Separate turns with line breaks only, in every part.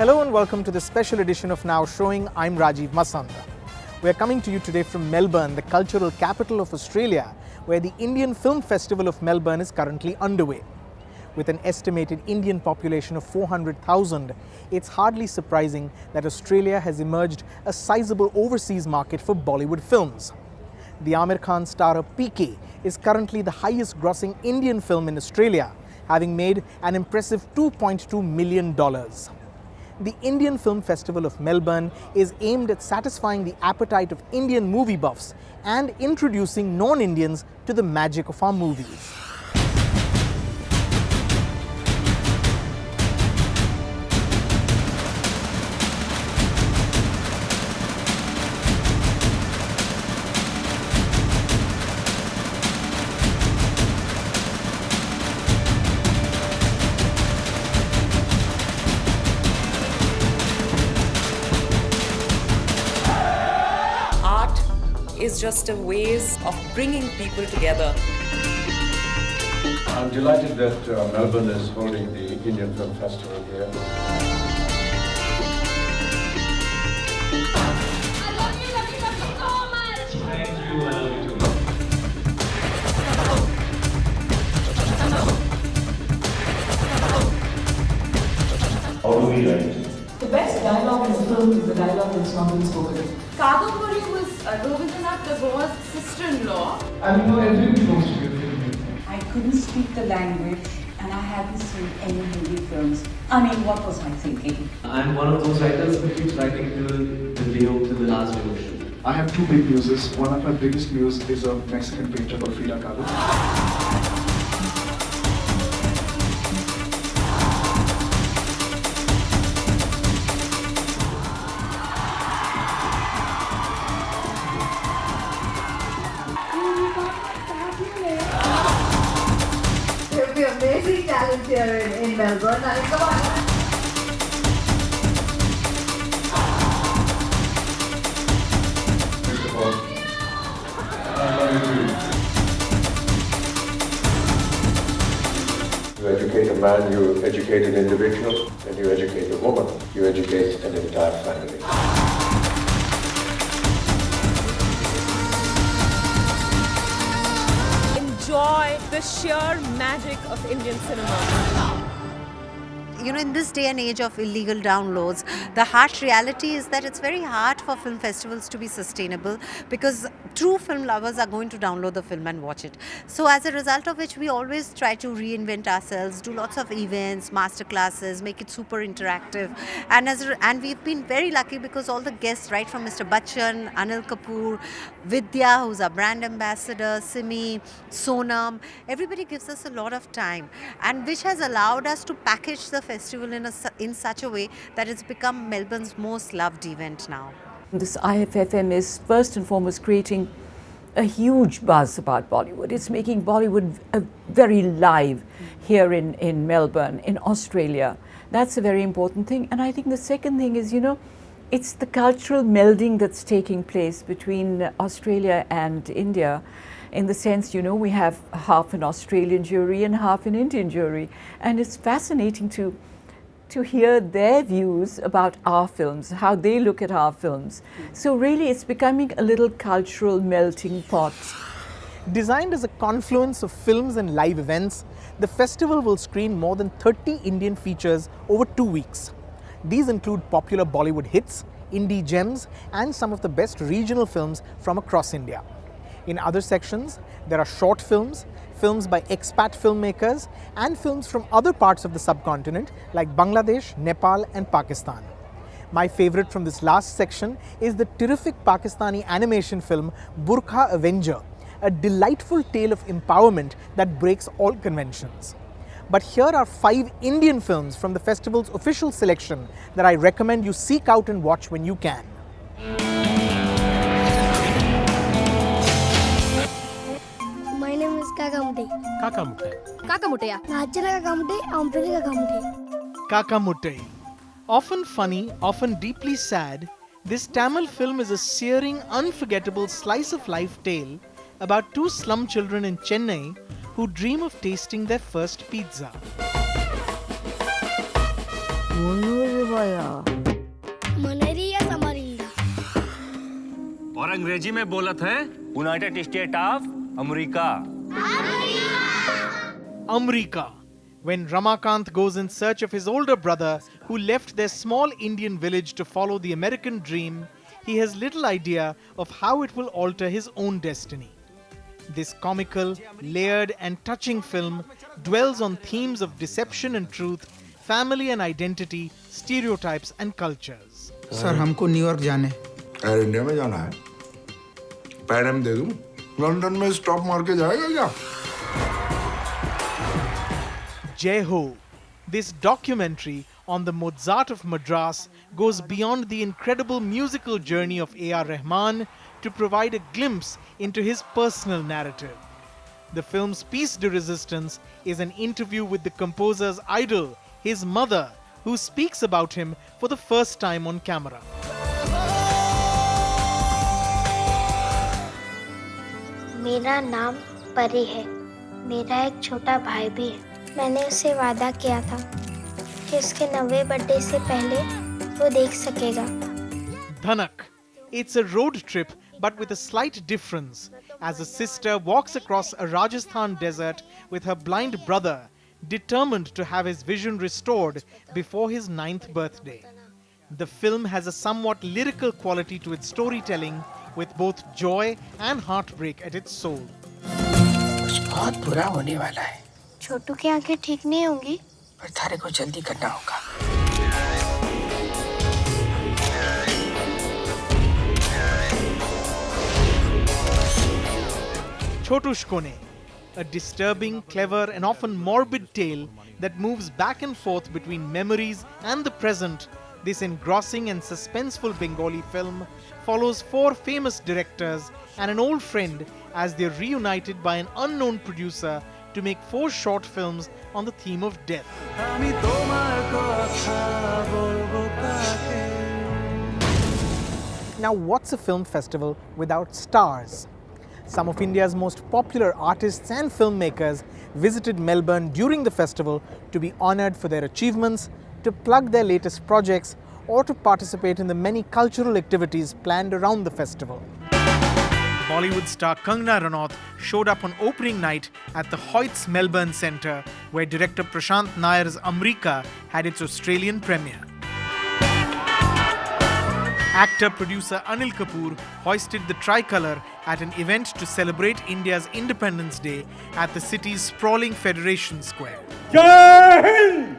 Hello and welcome to the special edition of Now Showing. I'm Rajeev Masand. We're coming to you today from Melbourne, the cultural capital of Australia, where the Indian Film Festival of Melbourne is currently underway. With an estimated Indian population of 400,000, it's hardly surprising that Australia has emerged a sizable overseas market for Bollywood films. The Amir Khan starrer PK is currently the highest grossing Indian film in Australia, having made an impressive $2.2 million. The Indian Film Festival of Melbourne is aimed at satisfying the appetite of Indian movie buffs and introducing non-Indians to the magic of our movies.
Is just a ways of bringing people together.
I'm delighted that Melbourne is holding the Indian Film Festival here.
I love you so much!
Thank you, I love you too. How do we write?
The best dialogue in a film is the dialogue that's not been spoken.
Kadambari was Rabindranath Tagore's sister-in-law.
I mean, everybody wants to be a filmmaker.
I couldn't speak the language and I hadn't seen any Hindi films. I mean, what was I thinking?
I'm one of those writers who keeps writing till the last devotion.
I have two big muses. One of my biggest muses is a Mexican painter called Frida Kahlo.
There will be amazing talent here in Melbourne. I mean, come on.
First of all, I love you too. You educate a man, you educate an individual, and you educate a woman, you educate an entire family.
Enjoy the sheer magic of Indian cinema.
You know, in this day and age of illegal downloads, the harsh reality is that it's very hard for film festivals to be sustainable because true film lovers are going to download the film and watch it. So as a result of which, we always try to reinvent ourselves, do lots of events, masterclasses, make it super interactive. And we've been very lucky because all the guests, right from Mr. Bachchan, Anil Kapoor, Vidya, who's our brand ambassador, Simi, Sonam, everybody gives us a lot of time, and which has allowed us to package the festival in such a way that it's become Melbourne's most loved event now.
This IFFM is first and foremost creating a huge buzz about Bollywood. It's making Bollywood very live here in Melbourne, in Australia. That's a very important thing. And I think the second thing is, you know, it's the cultural melding that's taking place between Australia and India. In the sense, you know, we have half an Australian jury and half an Indian jury. And it's fascinating to hear their views about our films, how they look at our films. So really, it's becoming a little cultural melting pot.
Designed as a confluence of films and live events, the festival will screen more than 30 Indian features over 2 weeks. These include popular Bollywood hits, indie gems, and some of the best regional films from across India. In other sections, there are short films, films by expat filmmakers, and films from other parts of the subcontinent like Bangladesh, Nepal, and Pakistan. My favorite from this last section is the terrific Pakistani animation film Burkha Avenger, a delightful tale of empowerment that breaks all conventions. But here are 5 Indian films from the festival's official selection that I recommend you seek out and watch when you can.
My name is Kakamute.
Kakamute.
Nachala Kakamute, Ampere Kakamute.
Kakamute. Often funny, often deeply sad, this Tamil film is a searing, unforgettable slice-of-life tale about 2 slum children in Chennai who dream of tasting their first pizza.
முந்நூறு
हुआ यार?
मनेरी या समरिंदा?
और अंग्रेजी में बोलत है United state of America.
Amrika. When Ramakant goes in search of his older brother who left their small Indian village to follow the American dream, he has little idea of how it will alter his own destiny. This comical, layered and touching film dwells on themes of deception and truth, family and identity, stereotypes and cultures.
Sir हमको New York जाने।
Air India में जाना है। Param दे दूं? London में stop मार के जाएगा क्या?
Jai Ho. This documentary on the Mozart of Madras goes beyond the incredible musical journey of A.R. Rahman to provide a glimpse into his personal narrative. The film's piece de resistance is an interview with the composer's idol, his mother, who speaks about him for the first time on camera.
मेरा नाम परी है। मेरा एक छोटा भाई भी है। मैंने उससे वादा किया था कि उसके 90 बर्थडे से पहले वो देख सकेगा।
Dhanak. It's a road trip but with a slight difference as a sister walks across a Rajasthan desert with her blind brother, determined to have his vision restored before his 9th birthday. The film has a somewhat lyrical quality to its storytelling with both joy and heartbreak at its soul.
कुछ बहुत बुरा होने वाला है।
छोटू की आंखें ठीक नहीं होंगी,
पर थारे को जल्दी करना होगा।
Chotu Shkone, a disturbing, clever and often morbid tale that moves back and forth between memories and the present. This engrossing and suspenseful Bengali film follows 4 famous directors and an old friend as they are reunited by an unknown producer to make 4 short films on the theme of death. Now, what's a film festival without stars? Some of India's most popular artists and filmmakers visited Melbourne during the festival to be honoured for their achievements, to plug their latest projects, or to participate in the many cultural activities planned around the festival. Bollywood star Kangana Ranaut showed up on opening night at the Hoyts Melbourne Centre, where director Prashant Nair's Amrika had its Australian premiere. Actor-producer Anil Kapoor hoisted the tricolour at an event to celebrate India's Independence Day at the city's sprawling Federation Square.
जय Hind!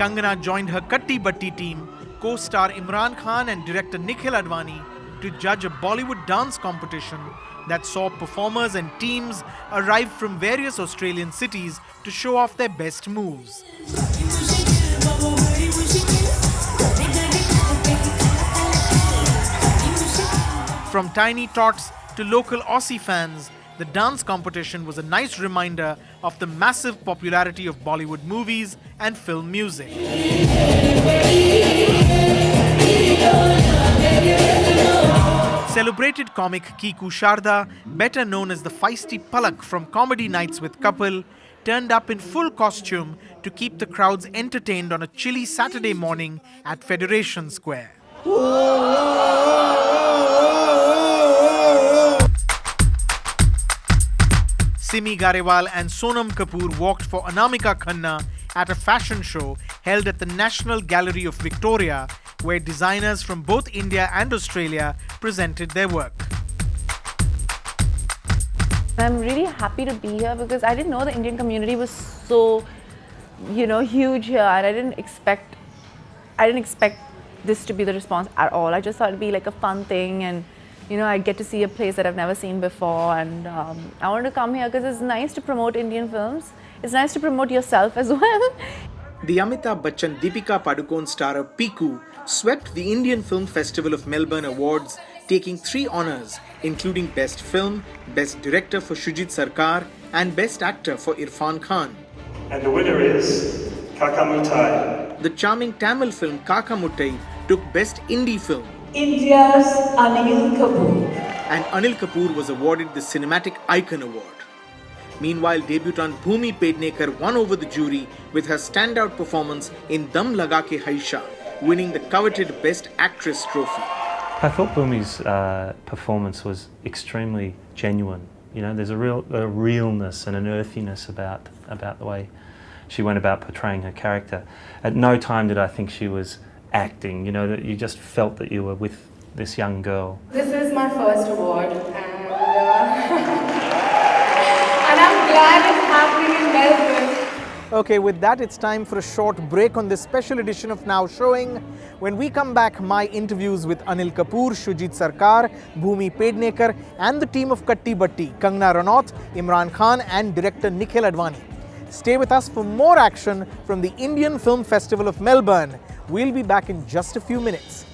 Kangana joined her Katti Batti team, co-star Imran Khan and director Nikhil Advani, to judge a Bollywood dance competition that saw performers and teams arrive from various Australian cities to show off their best moves. From tiny tots to local Aussie fans, the dance competition was a nice reminder of the massive popularity of Bollywood movies and film music. Celebrated comic Kiku Sharda, better known as the feisty Palak from Comedy Nights with Kapil, turned up in full costume to keep the crowds entertained on a chilly Saturday morning at Federation Square. Simi Garewal and Sonam Kapoor walked for Anamika Khanna at a fashion show held at the National Gallery of Victoria, where designers from both India and Australia presented their work.
I'm really happy to be here because I didn't know the Indian community was so, huge here, and I didn't expect this to be the response at all. I just thought it'd be like a fun thing, and I'd get to see a place that I've never seen before, and I wanted to come here because it's nice to promote Indian films. It's nice to promote yourself as well.
The Amitabh Bachchan Deepika Padukone starrer Piku swept the Indian Film Festival of Melbourne Awards, taking 3 honours, including Best Film, Best Director for Shujit Sarkar, and Best Actor for Irfan Khan.
And the winner is Kaka Muttai.
The charming Tamil film Kaka Muttai took Best Indie Film.
India's Anil Kapoor.
And Anil Kapoor was awarded the Cinematic Icon Award. Meanwhile, debutant Bhumi Pednekar won over the jury with her standout performance in Dam Laga Ke Haisha, winning the coveted Best Actress trophy.
I thought Bhumi's performance was extremely genuine. You know, there's a realness and an earthiness about the way she went about portraying her character. At no time did I think she was acting. You know, that you just felt that you were with this young girl.
This is my first award, and I'm glad it's happening in Melbourne.
Okay, with that, it's time for a short break on this special edition of Now Showing. When we come back, my interviews with Anil Kapoor, Shujit Sarkar, Bhumi Pednekar and the team of Katti Batti, Kangana Ranaut, Imran Khan and director Nikhil Advani. Stay with us for more action from the Indian Film Festival of Melbourne. We'll be back in just a few minutes.